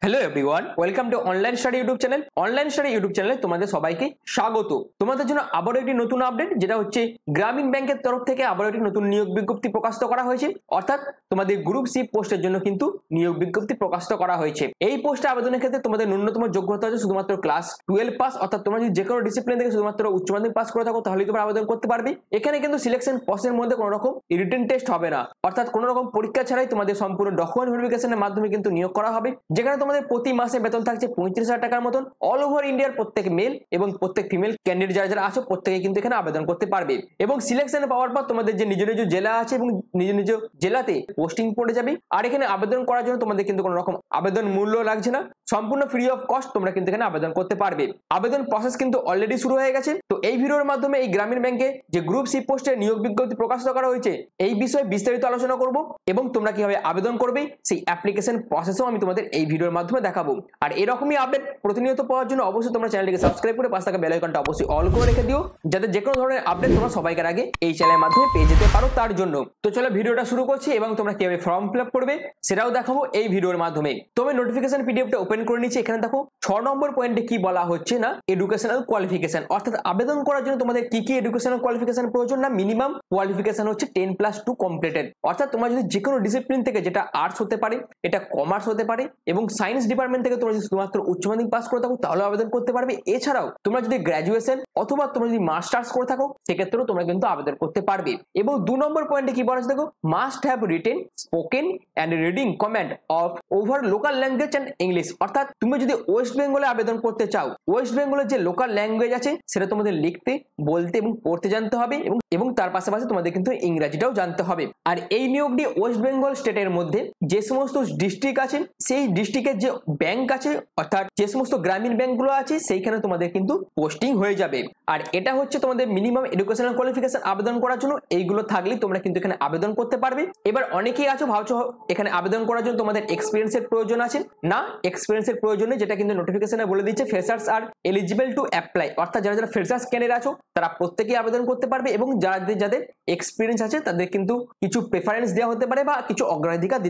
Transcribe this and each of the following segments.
Hello everyone, welcome to online study YouTube channel. Online study YouTube চ্যানেলে তোমাদের সবাইকে স্বাগত। তোমাদের জন্য আবারও একটি নতুন আপডেট, যেটা হচ্ছে গ্রামীণ ব্যাংকের তরফ থেকে আবারও একটি নতুন নিয়োগ বিজ্ঞপ্তি প্রকাশিত করা হয়েছে। অর্থাৎ তোমাদের গ্রুপ সি পোস্টের জন্য কিন্তু নিয়োগ বিজ্ঞপ্তি প্রকাশিত করা হয়েছে। এই পোস্টে আবেদনের ক্ষেত্রে তোমাদের ন্যূনতম যোগ্যতা হচ্ছে শুধুমাত্র ক্লাস 12 পাস। অর্থাৎ তোমরা যদি যে কোনো ডিসিপ্লিন থেকে শুধুমাত্র উচ্চ মাধ্যমিক পাস করে থাকো তাহলেই তোমরা আবেদন করতে পারবে। এখানে কিন্তু সিলেকশন প্রসেসের মধ্যে কোনো রকম রিটেন টেস্ট হবে না, অর্থাৎ কোনো রকম পরীক্ষা ছাড়াই তোমাদের সম্পূর্ণ ডকুমেন্ট ভেরিফিকেশনের মাধ্যমে কিন্তু নিয়োগ করা হবে। যেখানে তোমাদের প্রতি মাসে বেতন থাকছে 35,000 টাকার মতন। অল ওভার ইন্ডিয়ার প্রত্যেক মেল এবং প্রত্যেক ফিমেল ক্যান্ডিডেট যারা যারা আছে প্রত্যেকে কিন্তু এখানে আবেদন করতে পারবে। এবং সিলেকশন পাওয়ার পর তোমাদের যে নিজ নিজ জেলা আছে এবং নিজ নিজ জেলাতে পোস্টিং পড়ে যাবে। আর এখানে আবেদন করার জন্য তোমাদের কিন্তু কোনো রকম আবেদন মূল্য লাগছে না, সম্পূর্ণ ফ্রি অফ কস্ট তোমরা কিন্তু এখানে আবেদন করতে পারবে। আবেদন প্রসেস কিন্তু অলরেডি শুরু হয়ে গেছে। তো এই ভিডিওর মাধ্যমে এই গ্রামীণ ব্যাংকে যে গ্রুপ সি পোস্টে নিয়োগ বিজ্ঞপ্তি প্রকাশিত করা হয়েছে এই বিষয়ে বিস্তারিত আলোচনা করব এবং তোমরা কিভাবে আবেদন করবে সেই অ্যাপ্লিকেশন প্রসেসও আমি তোমাদের এই ভিডিওর মাধ্যমে দেখাবো। আর এরকমই আপডেট প্রতিনিয়ত পাওয়ার জন্য অবশ্যই তোমরা চ্যানেলটিকে সাবস্ক্রাইব করে পাশে থাকা বেল আইকনটা অবশ্যই অল করে রেখে দিও, যাতে যে কোনো ধরনের আপডেট তোমরা সবাইকার আগে এই চ্যানেলের মাধ্যমে পেয়ে যেতে পারো তার জন্য। তো চলো ভিডিওটা শুরু করছি এবং তোমরা কিভাবে ফর্ম ফিল আপ করবে সেটাও দেখাবো এই ভিডিওর মাধ্যমে। তুমি নোটিফিকেশন পিডিএফটা ওপেন করে নিচ্ছি। এখানে দেখো 6 নম্বর পয়েন্টে কি বলা হচ্ছে না, এডুকেশনাল কোয়ালিফিকেশন। অর্থাৎ আবেদন করার জন্য তোমাদের কি কি এডুকেশনাল কোয়ালিফিকেশন প্রয়োজন না, মিনিমাম কোয়ালিফিকেশন হচ্ছে 10+2 কমপ্লিটেড। অর্থাৎ তোমরা যদি যে কোনো ডিসিপ্লিন থেকে, যেটা আর্টস হতে পারে, এটা কমার্স হতে পারে, এবং সায়েন্স ডিপার্টমেন্ট থেকে তোমরা যদি শুধুমাত্র উচ্চ মাধ্যমিক পাস করে থাকো তাহলে আবেদন করতে পারবে। এছাড়াও তোমরা যদি গ্র্যাজুয়েশন অথবা তোমরা যদি মাস্টার্স করে থাকো সেক্ষেত্রেও তোমরা কিন্তু আবেদন করতে পারবে। এবং 2 নম্বর পয়েন্টে কি বলা হচ্ছে দেখো, must have written spoken and reading command of over local language and English. অর্থাৎ তুমি যদি ওয়েস্ট বেঙ্গলে আবেদন করতে চাও, ওয়েস্ট বেঙ্গলের যে লোকাল ল্যাঙ্গুয়েজ আছে সেটা তোমাদের লিখতে, বলতে এবং পড়তে জানতে হবে এবং তার পাশাপাশি তোমাদের কিন্তু ইংরেজিটাও জানতে হবে। আর এই নিয়োগটি ওয়েস্ট বেঙ্গল স্টেটের মধ্যে যে সমস্ত ডিস্ট্রিক্ট আছে সেই ডিস্ট্রিক্টের যে ব্যাংক আছে, অর্থাৎ যে সমস্ত গ্রামীণ ব্যাংকগুলো আছে সেইখানে তোমাদের কিন্তু পোস্টিং হয়ে যাবে। আর এটা হচ্ছে তোমাদের মিনিমাম এডুকেশনাল কোয়ালিফিকেশন আবেদন করার জন্য। এইগুলো থাকলেই তোমরা কিন্তু এখানে আবেদন করতে পারবে। এবার অনেকেই আছো ভাবছো এখানে আবেদন করার জন্য তোমাদের এক্সপিরিয়েন্সের প্রয়োজন আছে। না, এক্সপিরিয়েন্সের প্রয়োজন নেই, যেটা কিন্তু নোটিফিকেশনে বলে দিচ্ছে freshers are eligible to apply. অর্থাৎ যারা যারা ফ্রেশার্স ক্যান্ডিডেট আছো তারা প্রত্যেকেই আবেদন করতে পারবে এবং যাদের এক্সপিরিয়েন্স আছে তাদের কিন্তু কিছু প্রেফারেন্স দেওয়া হতে পারে বা কিছু অগ্রাধিকার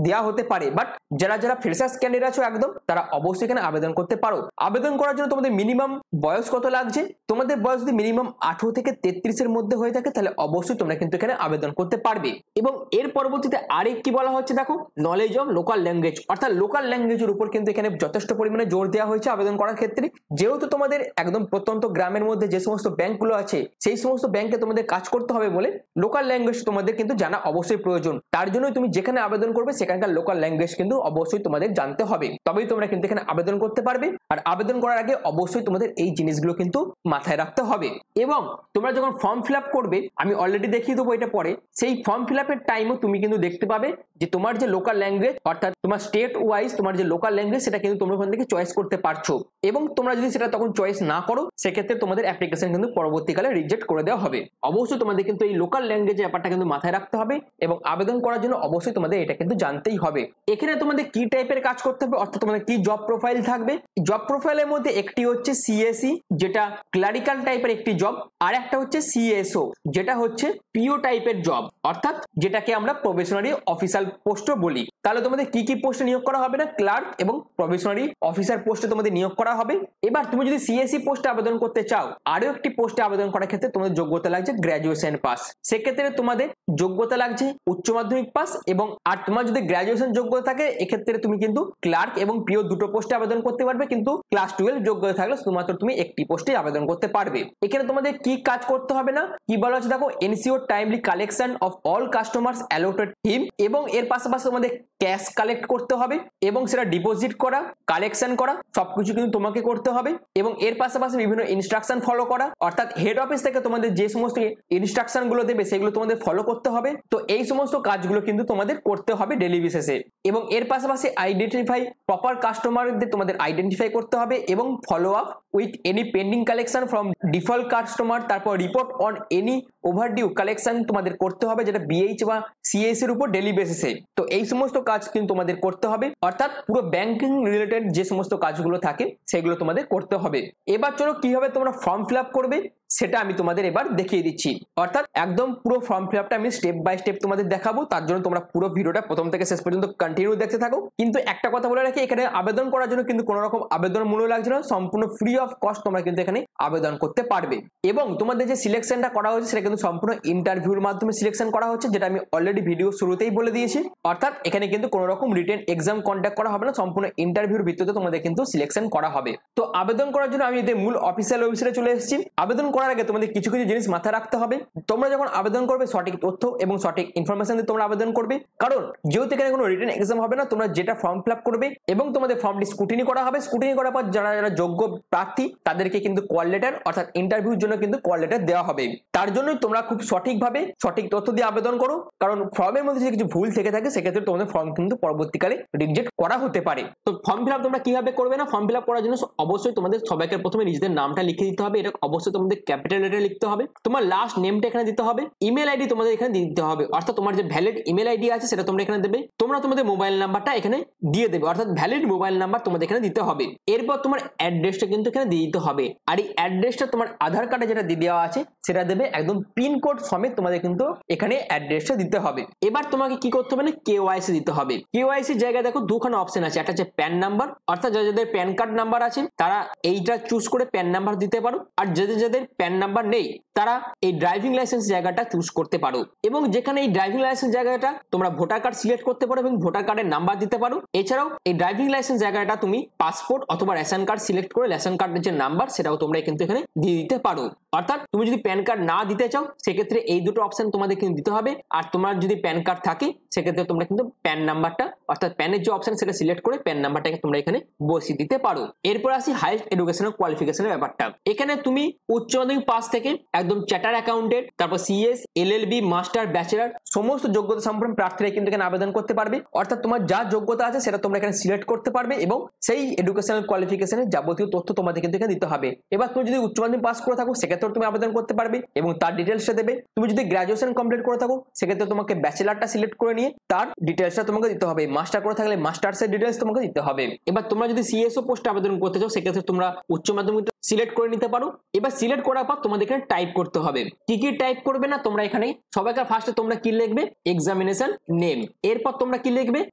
দেওয়া হতে পারে। বাট যারা যারা ফ্রেশার্স ক্যান্ডিডেট আছো একদম, তারা অবশ্যই এখানে আবেদন করতে পারো। আবেদন করার জন্য তোমাদের মিনিমাম বয়স কত লাগছে, তোমাদের বয়স যদি মিনিমাম 18 থেকে 33 এর মধ্যে হয়ে থাকে তাহলে অবশ্যই তোমরা কিন্তু এখানে আবেদন করতে পারবে। এবং এর পরবর্তীতে আরেক কি বলা হচ্ছে দেখো, নলেজ অফ লোকাল ল্যাঙ্গুয়েজ। অর্থাৎ লোকাল ল্যাঙ্গুয়েজের উপর কিন্তু এখানে যথেষ্ট পরিমাণে জোর দেওয়া হয়েছে আবেদন করার ক্ষেত্রে। যেহেতু তোমাদের একদম প্রত্যন্ত গ্রামের মধ্যে যে সমস্ত ব্যাংকগুলো আছে সেই সমস্ত ব্যাংকে তোমাদের কাজ করতে হবে বলে লোকাল ল্যাঙ্গুয়েজ তোমাদের কিন্তু জানা অবশ্যই প্রয়োজন। তার জন্যই তুমি যেখানে আবেদন করবে সেখানকার লোকাল ল্যাঙ্গুয়েজ কিন্তু অবশ্যই তোমাদের জানতে হবে, তবেই তোমরা কিন্তু এখানে আবেদন করতে পারবে। আর আবেদন করার আগে অবশ্যই তোমাদের এই জিনিসগুলো কিন্তু মাথায় রাখতে হবে। এবং তোমরা যখন ফর্ম ফিল আপ করবে, আমি অলরেডি দেখিয়ে দেবো এটা পরে, সেই ফর্ম ফিল আপের টাইমও তুমি কিন্তু দেখতে পাবে যে তোমার যে লোকাল ল্যাঙ্গুয়েজ, অর্থাৎ তোমার স্টেট ওয়াইজ তোমার যে লোকাল ল্যাঙ্গুয়েজ সেটা কিন্তু তোমরা ওখান থেকে চয়েস করতে পারছো। এবং তোমরা যদি সেটা তখন চয়েস না করো সেক্ষেত্রে তোমাদের অ্যাপ্লিকেশন কিন্তু পরবর্তীকালে রিজেক্ট করে দেওয়া হবে। অবশ্যই তোমাদের কিন্তু এই লোকাল ল্যাঙ্গুয়েজের ব্যাপারটা কিন্তু মাথায় রাখতে হবে এবং আবেদন করার জন্য অবশ্যই তোমাদের এটা কিন্তু জানতেই হবে। এখানে তোমাদের কি টাইপের কাজ করতে হবে, অর্থাৎ তোমাদের কি জব প্রোফাইল থাকবে। জব প্রোফাইলের মধ্যে একটি হচ্ছে সিএসই, যেটা ক্লারিক্যাল টাইপের একটি জব, আর একটা হচ্ছে সিএসও, যেটা হচ্ছে পিও টাইপের জব, অর্থাৎ যেটাকে আমরা প্রবেশনারি অফিসার পোস্টও বলি। তাহলে তোমাদের কি কি পোস্টে নিয়োগ করা হবে না, ক্লার্ক এবং প্রবেশনারি অফিসার পোস্টে তোমাদের নিয়োগ করা হবে। এবার তুমি যদি সিএসই পোস্টে আবেদন করতে চাও, আরো একটি পোস্টে আবেদন করার ক্ষেত্রে তোমাদের যোগ্যতা লাগছে গ্র্যাজুয়েশন পাস। সেক্ষেত্রে তোমাদের যোগ্যতা লাগছে উচ্চ মাধ্যমিক পাস। এবং আর তোমার যদি গ্র্যাজুয়েশন যোগ্যতা থাকে এক্ষেত্রে তুমি কিন্তু ক্লার্ক এবং পিও দুটো পোস্টে আবেদন করতে পারবে, কিন্তু ক্লাস 12 যোগ্যতা থাকলে শুধুমাত্র তুমি একটি পোস্টে আবেদন করতে পারবে। এখানে তোমাদের কি কাজ করতে হবে না, কি বলা হচ্ছে দেখো, ensure timely collection of all customers allotted him. এবং এর পাশাপাশি তোমাদের ক্যাশ কালেক্ট করতে হবে এবং সেটা ডিপোজিট করা, কালেকশন করা সবকিছু কিন্তু তোমাকে করতে হবে। এবং এর পাশাপাশি বিভিন্ন ইনস্ট্রাকশন ফলো করা, অর্থাৎ হেড অফিস থেকে তোমাদের যে সমস্ত ইনস্ট্রাকশন গুলো দেবে সেগুলো তোমাদের ফলো করতে হবে। তো এই সমস্ত কাজগুলো কিন্তু তোমাদের করতে হবে ডেইলি বেসিসে। এবং এর পাশাপাশি আইডেন্টিফাই প্রপার কাস্টমারদের তোমাদের আইডেন্টিফাই করতে হবে এবং follow up with any pending collection from default customer. তারপর report on any overdue collection তোমাদের করতে হবে, যেটা বিএইচ বা সিএস এর উপর ডেইলি বেসিসে। তো এই সমস্ত কাজ কিন্তু তোমাদের করতে হবে, অর্থাৎ পুরো ব্যাংকিং রিলেটেড যে সমস্ত কাজগুলো থাকে সেগুলো তোমাদের করতে হবে। এবার চলো কিভাবে তোমরা ফর্ম ফিল আপ করবে সেটা আমি তোমাদের এবার দেখিয়ে দিচ্ছি। অর্থাৎ একদম পুরো ফর্ম ফিল আপটা আমি স্টেপ বাই স্টেপ তোমাদের দেখাবো, তার জন্য তোমরা পুরো ভিডিওটা প্রথম থেকে শেষ পর্যন্ত কন্টিনিউ দেখতে থাকো। কিন্তু একটা কথা বলে রাখি, এখানে আবেদন করার জন্য কিন্তু কোনো রকম আবেদন মূল্য লাগছে না, সম্পূর্ণ ফ্রি অফ কস্ট তোমরা কিন্তু এখানে আবেদন করতে পারবে। এবং তোমাদের যে সিলেকশনটা করা হচ্ছে সেটা কিন্তু সম্পূর্ণ ইন্টারভিউর মাধ্যমে সিলেকশন করা হচ্ছে, যেটা আমি অলরেডি ভিডিও শুরুতেই বলে দিয়েছি। অর্থাৎ এখানে কিন্তু কোনো রকম রিটেন এক্সাম কন্ডাক্ট করা হবে না, সম্পূর্ণ ইন্টারভিউর ভিত্তিতে তোমাদের কিন্তু সিলেকশন করা হবে। তো আবেদন করার জন্য আমি এদের মূল অফিসিয়াল ওয়েবসাইটে চলে এসেছি। আবেদন করার আগে তোমাদের কিছু কিছু জিনিস মাথায় রাখতে হবে। তোমরা যখন আবেদন করবে সঠিক তথ্য এবং সঠিক ইনফরমেশন দিয়ে তোমরা আবেদন করবে, কারণ যেহেতু এখানে কোনো রিটেন এক্সাম হবে না, তোমরা যেটা ফর্ম ফিল আপ করবে এবং তোমাদের ফর্মটি স্ক্রুটিনি করা হবে, স্ক্রুটিনি করার পর যারা যারা যোগ্য প্রার্থী তাদেরকে কিন্তু কল লেটার অর্থাৎ ইন্টারভিউর জন্য কিন্তু কল লেটার দেওয়া হবে। তার জন্যই তোমরা খুব সঠিকভাবে সঠিক তথ্য দিয়ে আবেদন করো, কারণ ফর্মের মধ্যে যদি কিছু ভুল থেকে থাকে সেক্ষেত্রে তোমাদের ফর্ম কিন্তু পরবর্তীকালে রিজেক্ট করা হতে পারে। তো ফর্ম ফিল আপ তোমরা কিভাবে করবে না, ফর্ম ফিল আপ করার জন্য অবশ্যই তোমাদের সবাইকে প্রথমে নিজেদের নামটা লিখে দিতে হবে, এটা অবশ্যই তোমাদের ক্যাপিটাল লেটারে লিখতে হবে। তোমার লাস্ট নেমটা এখানে দিতে হবে, ইমেল আইডি তোমাদের এখানে দিতে হবে, অর্থাৎ তোমার যে ভ্যালিড ইমেল আইডি আছে সেটা তোমরা এখানে দেবে। তোমরা তোমাদের মোবাইল নাম্বারটা এখানে দিয়ে দেবে, অর্থাৎ ভ্যালিড মোবাইল নাম্বার তোমাদের এখানে দিতে হবে। এরপর তোমার অ্যাড্রেসটা কিন্তু এখানে দিয়ে দিতে হবে, আর এই অ্যাড্রেসটা তোমার আধার কার্ডে যেটা দিয়ে দেওয়া আছে সেটা দেবে, একদম পিনকোড সমেত তোমাদের কিন্তু এখানে অ্যাড্রেসটা দিতে হবে। এবার তোমাকে কি করতে হবে না, কেওয়াইসি দিতে হবে। কেওয়াইসি জায়গায় দেখো দুখানা অপশন আছে, একটা হচ্ছে প্যান নাম্বার, অর্থাৎ যাদের প্যান কার্ড নাম্বার আছে তারা এইটা চুজ করে প্যান নাম্বার দিতে পারো, আর যাদের প্যান নাম্বার নেই তারা এই ড্রাইভিং লাইসেন্স জায়গাটা চুজ করতে পারো। এবং যেখানে এই ড্রাইভিং লাইসেন্স জায়গাটা তোমরা ভোটার কার্ড সিলেক্ট করতে পারো এবং ভোটার কার্ডের নাম্বার দিতে পারো। এছাড়াও এই ড্রাইভিং লাইসেন্স জায়গাটা তুমি পাসপোর্ট অথবা রেশন কার্ড সিলেক্ট করে রেশন কার্ডের যে নাম্বার সেটাও তোমরা কিন্তু এখানে দিয়ে দিতে পারো। অর্থাৎ তুমি যদি প্যান কার্ড না দিতে চাও সেক্ষেত্রে এই দুটো অপশন তোমাদের কিন্তু দিতে হবে, আর তোমার যদি প্যান কার্ড থাকে সেক্ষেত্রে তোমরা কিন্তু প্যান নাম্বারটা অর্থাৎ প্যানের যে অপশন সেটা সিলেক্ট করে প্যান নাম্বারটাকে তোমরা এখানে বসিয়ে দিতে পারো। এরপর আসি হাইয়েস্ট এডুকেশনাল কোয়ালিফিকেশনের ব্যাপারটা। এখানে তুমি উচ্চ মাধ্যমিক পাস থেকে একদম চার্টার অ্যাকাউন্টেন্ট, তারপর সিএস, এলএলবি, মাস্টার, ব্যাচেলর সমস্ত যোগ্যতা সম্পন্ন প্রার্থীরা কিন্তু এখানে আবেদন করতে পারবে। অর্থাৎ তোমার যা যোগ্যতা আছে সেটা তোমরা এখানে সিলেক্ট করতে পারবে এবং সেই এডুকেশনাল কোয়ালিফিকেশনের যাবতীয় তথ্য তোমাদের কিন্তু এখানে দিতে হবে। এবার তুমি যদি উচ্চ মাধ্যমিক পাস করে থাকো সেক্ষেত্রে তুমি আবেদন করতে পারবে এবং তার ডিটেলসটা দেবে। তুমি যদি গ্রাজুয়েশন কমপ্লিট করে থাকো সেক্ষেত্রে তোমাকে ব্যাচেলারটা সিলেক্ট করে নিয়ে তার ডিটেলসটা তোমাকে দিতে হবে। মাস্টার করে থাকলে মাস্টার্সের ডিটেলস তোমাকে দিতে হবে। এবার তোমরা যদি সিএসও পোস্টে আবেদন করতে চাও সেক্ষেত্রে তোমরা উচ্চ মাধ্যমিকটা সিলেক্ট করে নিতে পারো। এবার সিলেক্ট করার পর তোমাদের এখানে টাইপ করতে হবে। কি কি টাইপ করবে না তোমরা এখানে সবাইকার ফার্স্টে তোমরা কি লিখবে, এক্সামিনেশন নেম, এরপর তোমরা কি লিখবে,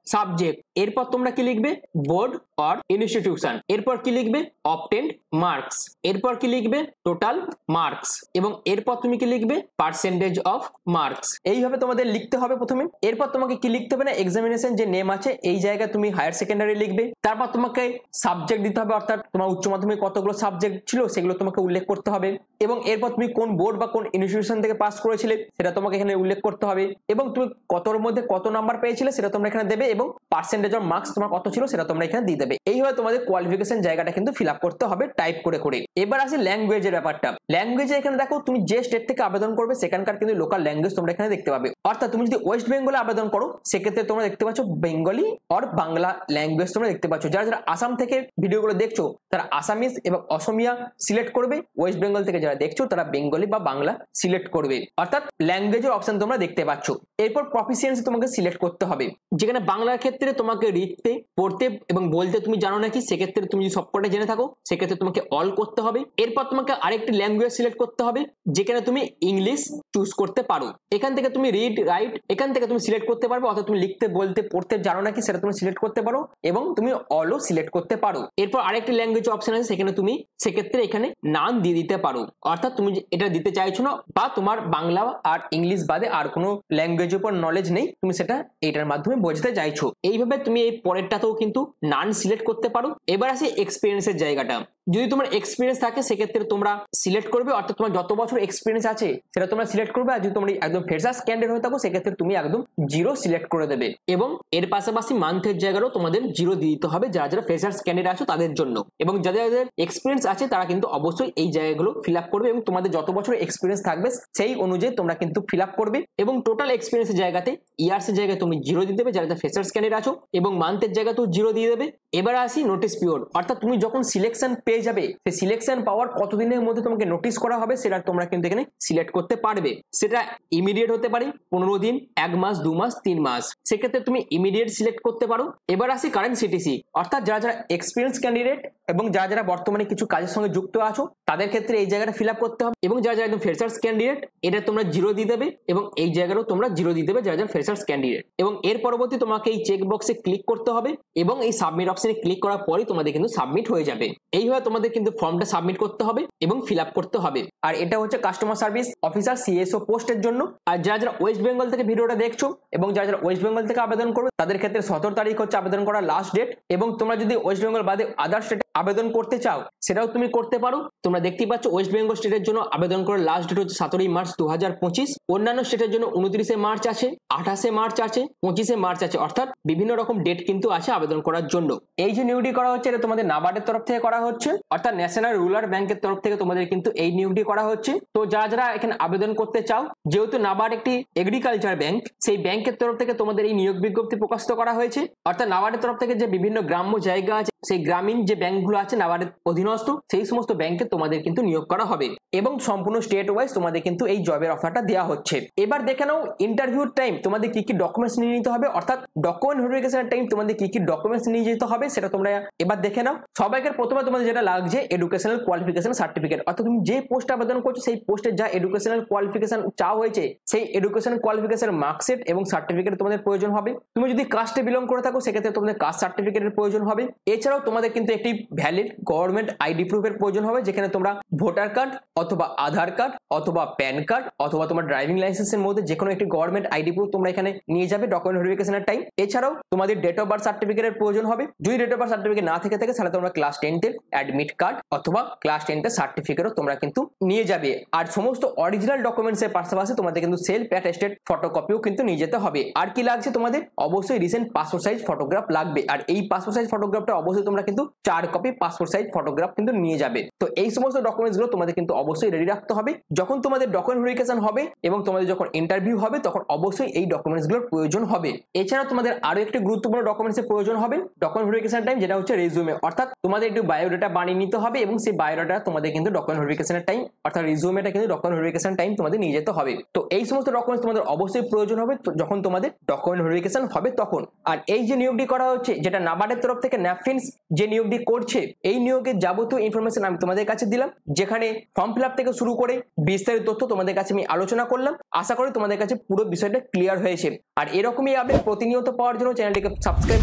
সাবজেক্ট, এরপর তোমরা কি লিখবে, বোর্ড অর ইনস্টিটিউশন, এরপর কি লিখবে, অবটেন্ড মার্কস, এরপর কি লিখবে, টোটাল মার্কস, এবং এরপর তুমি কি লিখবে, পার্সেন্টেজ অফ মার্কস। এইভাবে তোমাদের লিখতে হবে প্রথমে। এরপর তোমাকে কি লিখতে হবে না, এক্সামিনেশন যে নেম আছে এই জায়গায় তুমি হায়ার সেকেন্ডারি লিখবে। তারপর তোমাকে সাবজেক্ট দিতে হবে, অর্থাৎ তোমার উচ্চ মাধ্যমিক কতগুলো সাবজেক্ট ছিল সেগুলো তোমাকে উল্লেখ করতে হবে, এবং এরপর তুমি কোন বোর্ড বা কোন ইনস্টিটিউশন থেকে পাস করেছিলে সেটা তোমাকে এখানে উল্লেখ করতে হবে, এবং তুমি কতর মধ্যে কত নাম্বার পেয়েছিলে সেটা তোমরা এখানে দেবে, এবং পার্সেন্টেজ অফ মার্কস তোমার কত ছিল সেটা তোমরা এখানে দিয়ে দেবে। এইভাবে তোমাদের কোয়ালিফিকেশন জায়গাটা কিন্তু ফিল আপ করতে হবে টাইপ করে করে। এবার আসি ল্যাঙ্গুয়েজের ব্যাপারটা। ল্যাঙ্গুয়েজে এখানে দেখো তুমি যে স্টেট থেকে আবেদন করবে সেখানকার কিন্তু লোকাল ল্যাঙ্গুয়েজ তোমরা এখানে দেখতে পাবে। অর্থাৎ তুমি যদি ওয়েস্ট বেঙ্গলে আবেদন করো সেক্ষেত্রে তোমরা দেখতে পাচ্ছ বেঙ্গলি আর বাংলা ল্যাঙ্গুয়েজ তোমরা দেখতে পাচ্ছ। যারা যারা আসাম থেকে ভিডিওগুলো দেখছো তারা আসামিজ এবং অসমিয়া সিলেক্ট করবে, ওয়েস্ট বেঙ্গল থেকে যারা দেখছো তারা বেঙ্গলি বা বাংলা সিলেক্ট করবে। অর্থাৎ ল্যাঙ্গুয়েজের অপশন তোমরা দেখতে পাচ্ছ। এরপর প্রফিসিয়েন্সি তোমাকে সিলেক্ট করতে হবে, যেখানে বাংলার ক্ষেত্রে তোমাকে লিখতে, পড়তে এবং বলতে তুমি জানো নাকি সেক্ষেত্রে তুমি যদি সবকটা জেনে থাকো সেক্ষেত্রে তোমাকে অল করতে হবে। এরপর তোমাকে আরেকটি ল্যাঙ্গুয়েজ সিলেক্ট করতে হবে যেখানে তুমি ইংলিশ চুজ করতে পারো। এখান থেকে তুমি রিড, রাইট এখান থেকে তুমি সিলেক্ট করতে পারবে, অর্থাৎ তুমি লিখতে, বলতে, পড়তে জানো নাকি সেটা তুমি সিলেক্ট করতে পারো এবং তুমি অলও সিলেক্ট করতে পারো। এরপর আরেকটি ল্যাঙ্গুয়েজ অপশন আছে সেখানে তুমি সেক্ষেত্রে এখানে নান দিয়ে দিতে পারো, অর্থাৎ তুমি এটা দিতে চাইছো না বা তোমার বাংলা আর ইংলিশ বাদে আর কোনো ল্যাঙ্গুয়েজের উপর নলেজ নেই, তুমি সেটা এটার মাধ্যমে বোঝাতে চাইছো। এইভাবে তুমি এই পরেরটাতেও কিন্তু নান সিলেক্ট করতে পারো। এবার আসে এক্সপিরিয়েন্সের জায়গাটা। যদি তোমার এক্সপিরিয়েন্স থাকে সেক্ষেত্রে তোমরা সিলেক্ট করবে, অর্থাৎ তোমার যত বছর এক্সপিরিয়েন্স আছে সেটা তোমরা সিলেক্ট করবে। আর যদি তোমরা একদম ফ্রেশার্স ক্যান্ডিডেট হয়ে থাকো সেক্ষেত্রে তুমি একদম জিরো সিলেক্ট করে দেবে, এবং এর পাশাপাশি মান্থের জায়গারও তোমাদের জিরো দিয়ে দিতে হবে যারা যারা ফ্রেশার্স ক্যান্ডিডেট আছো তাদের জন্য, এবং যাদের যাদের এক্সপিরিয়েন্স আছে তারা কিন্তু অবশ্যই এই জায়গাগুলো ফিল আপ করবে, এবং তোমাদের যত বছর এক্সপিরিয়েন্স থাকবে সেই অনুযায়ী তোমরা কিন্তু ফিল আপ করবে। এবং টোটাল এক্সপিরিয়েন্সের জায়গাতে ইয়ার্সের জায়গায় তুমি জিরো দিয়ে দেবে যারা যারা ফ্রেশার্স ক্যান্ডিডেট আছো, এবং মান্থের জায়গাতেও জিরো দিয়ে দেবে। এবার আসি নোটিস পিরিয়ড, অর্থাৎ তুমি যখন সিলেকশন পেয়ে পেয়ে যাবে সেই সিলেকশন পাওয়ার কতদিনের মধ্যে তোমাকে নোটিশ করা হবে সেটা তোমরা কিন্তু এখানে সিলেক্ট করতে পারবে। সেটা ইমিডিয়েট হতে পারে, 15 দিন, 1 মাস, 2 মাস, 3 মাস, সেক্ষেত্রে তুমি ইমিডিয়েট সিলেক্ট করতে পারো। এবার আসি কারেন্ট সিটিসি, অর্থাৎ যারা যারা এক্সপিরিয়েন্স ক্যান্ডিডেট এবং যারা যারা বর্তমানে কিছু কাজের সঙ্গে যুক্ত আছো তাদের ক্ষেত্রে এই জায়গাটা ফিল আপ করতে হবে, এবং যারা যারা একদম ফ্রেশার্স ক্যান্ডিডেট এটা তোমরা 0 দিয়ে দেবে, এবং এই জায়গাটাও তোমরা 0 দিয়ে দেবে যারা যারা ফ্রেশার্স ক্যান্ডিডেট। এবং এর পরবর্তী তোমাকে এই চেক বক্সে ক্লিক করতে হবে, এবং এই সাবমিট অপশনে ক্লিক করার পরই তোমাদের কিন্তু সাবমিট হয়ে যাবে। এইভাবে তোমাদের কিন্তু ফর্মটা সাবমিট করতে হবে এবং ফিল আপ করতে হবে। আর এটা হচ্ছে কাস্টমার সার্ভিস অফিসার CSO পোস্টের জন্য। আর যারা যারা ওয়েস্ট বেঙ্গল থেকে ভিডিওটা দেখছো এবং যারা যারা ওয়েস্ট বেঙ্গল থেকে আবেদন করবে তাদের ক্ষেত্রে 17 তারিখ হচ্ছে আবেদন করার লাস্ট ডেট। এবং তোমরা যদি ওয়েস্ট বেঙ্গল বাদে আদার স্টেটে আবেদন করতে চাও সেটাও তুমি করতে পারো। তোমরা দেখতেই পাচ্ছ ওয়েস্ট বেঙ্গল স্টেটের জন্য আবেদন করার লাস্ট ডেট হচ্ছে 17 মার্চ 2025। অন্যান্য স্টেটের জন্য 29 মার্চ আছে, 28 মার্চ আছে, 25 মার্চ আছে, অর্থাৎ বিভিন্ন রকম ডেট কিন্তু আছে আবেদন করার জন্য। এই যে নিয়োগটি করা হচ্ছে এটা তোমাদের নাবার্ডের তরফ থেকে করা হচ্ছে, অর্থাৎ ন্যাশনাল রুরাল ব্যাংকের তরফ থেকে তোমাদের কিন্তু এই নিয়োগটি করা হচ্ছে। তো যারা যারা এখানে আবেদন করতে চাও, যেহেতু নাবার্ড একটি এগ্রিকালচার ব্যাংক, সেই ব্যাংকের তরফ থেকে তোমাদের এই নিয়োগ বিজ্ঞপ্তি প্রকাশিত করা হয়েছে। অর্থাৎ নাবার্ডের তরফ থেকে যে বিভিন্ন গ্রাম্য জায়গা আছে, সেই গ্রামীণ যে ব্যাংকগুলো আছে নাবার্ডের অধীনস্থ, সেই সমস্ত ব্যাংকে তোমাদের কিন্তু নিয়োগ করা হবে, এবং সম্পূর্ণ স্টেট ওয়াইজ তোমাদের কিন্তু এই জবের অফারটা দেওয়া হচ্ছে। এবার দেখে নাও ইন্টারভিউর টাইম তোমাদের কি কি ডকুমেন্টস নিয়ে নিতে হবে, অর্থাৎ ডকুমেন্ট ভেরিফিকেশনের টাইম তোমাদের কি কি ডকুমেন্টস নিয়ে যেতে হবে সেটা তোমরা এবার দেখে নাও। সবাইকে প্রথমে তোমাদের যেটা লাগছে এডুকেশনাল কোয়ালিফিকেশন সার্টিফিকেট, অর্থাৎ তুমি যে পোস্টে আবেদন করছো সেই পোস্টের যা এডুকেশনাল কোয়ালিফিকেশন চাওয়া হয়েছে সেই এডুকেশন কোয়ালিফিকেশন মার্কশিট এবং সার্টিফিকেট তোমাদের প্রয়োজন হবে। তুমি যদি কাস্টে বিলং করে থাকো সেক্ষেত্রে তোমাদের কাস্ট সার্টিফিকেটের প্রয়োজন হবে। এছাড়াও তোমাদের কিন্তু একটি ভ্যালিড গভর্নমেন্ট আইডি প্রুফের প্রয়োজন হবে, যেখানে তোমরা ভোটার কার্ড অথবা আধার কার্ড অথবা প্যান কার্ড অথবা তোমার ড্রাইভিং লাইসেন্সের মধ্যে যে কোনো একটি গভর্নমেন্ট আইডি প্রুফ তোমরা এখানে নিয়ে যাবে ডকুমেন্ট ভেরিফিকেশনের টাইম। এছাড়াও তোমাদের ডেট অফ বার্থ সার্টিফিকেটের প্রয়োজন হবে। যদি ডেট অফ বার্থ সার্টিফিকেট না থেকে থাকে তাহলে তোমরা ক্লাস 10 এর অ্যাডমিট কার্ড অথবা ক্লাস 10 এর সার্টিফিকেটও তোমরা কিন্তু নিয়ে যাবে। আর সমস্ত অরিজিনাল ডকুমেন্টস এর পাশাপাশি তোমাদের কিন্তু সেলফ অ্যাটেস্টেড ফটোকপিও কিন্তু নিয়ে যেতে হবে। আর কি লাগছে তোমাদের, অবশ্যই রিসেন্ট পাসপোর্ট সাইজ ফটোগ্রাফ লাগবে। আর এই পাসপোর্ট সাইজ ফটোগ্রাফটা অবশ্যই তোমরা কিন্তু 4 কপি পাসপোর্ট সাইজ ফটোগ্রাফ কিন্তু নিয়ে যাবে। তো এই সমস্ত ডকুমেন্টস গুলো তোমাদের কিন্তু অবশ্যই রেডি রাখতে হবে। যখন তোমাদের ডকুমেন্ট ভেরিফিকেশন হবে এবং তোমাদের যখন ইন্টারভিউ হবে তখন অবশ্যই এই ডকুমেন্টস গুলোর প্রয়োজন হবে। এছাড়া তোমাদের আরো একটি গুরুত্বপূর্ণ ডকুমেন্টস এর প্রয়োজন হবে ডকুমেন্ট ভেরিফিকেশন টাইম, যেটা হচ্ছে রেজিউমে, অর্থাৎ তোমাদের একটু বায়োডাটা বানিয়ে নিতে হবে এবং সেই বায়োডাটা তোমাদের কিন্তু ডকুমেন্ট ভেরিফিকেশনের টাইম অর্থাৎ রেজিউমেটা কিন্তু ডকুমেন্ট ভেরিফিকেশন টাইম তোমাদের নিয়ে যেতে হবে। তো এই সমস্ত ডকুমেন্টস তোমাদের অবশ্যই প্রয়োজন হবে যখন তোমাদের ডকুমেন্ট ভেরিফিকেশন হবে তখন। আর এই যে নিয়োগটি করা হচ্ছে যেটা নাবার্ডের তরফ থেকে ন্যাপফিনস যে নিয়োগটি করছে, এই নিয়োগের যাবতীয় ইনফরমেশন আমি তোমাদের কাছে দিলাম, যেখানে ফর্ম ফিল আপ থেকে শুরু করে বিস্তারিত তথ্য তোমাদের কাছে আমি আলোচনা করলাম। আশা করি তোমাদের কাছে পুরো বিষয়টা ক্লিয়ার হয়েছে। আর এরকমই আপডেট প্রতিনিয়ত পাওয়ার জন্য চ্যানেলটিকে সাবস্ক্রাইব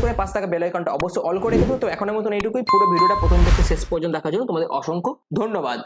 করে পাশে থাকা বেল আইকনটা অবশ্যই অল করে রেখো। তো এখনের মতন এইটুকুই, পুরো ভিডিওটা প্রথম থেকে শেষ পর্যন্ত দেখার জন্য তোমাদের অসংখ্য ধন্যবাদ।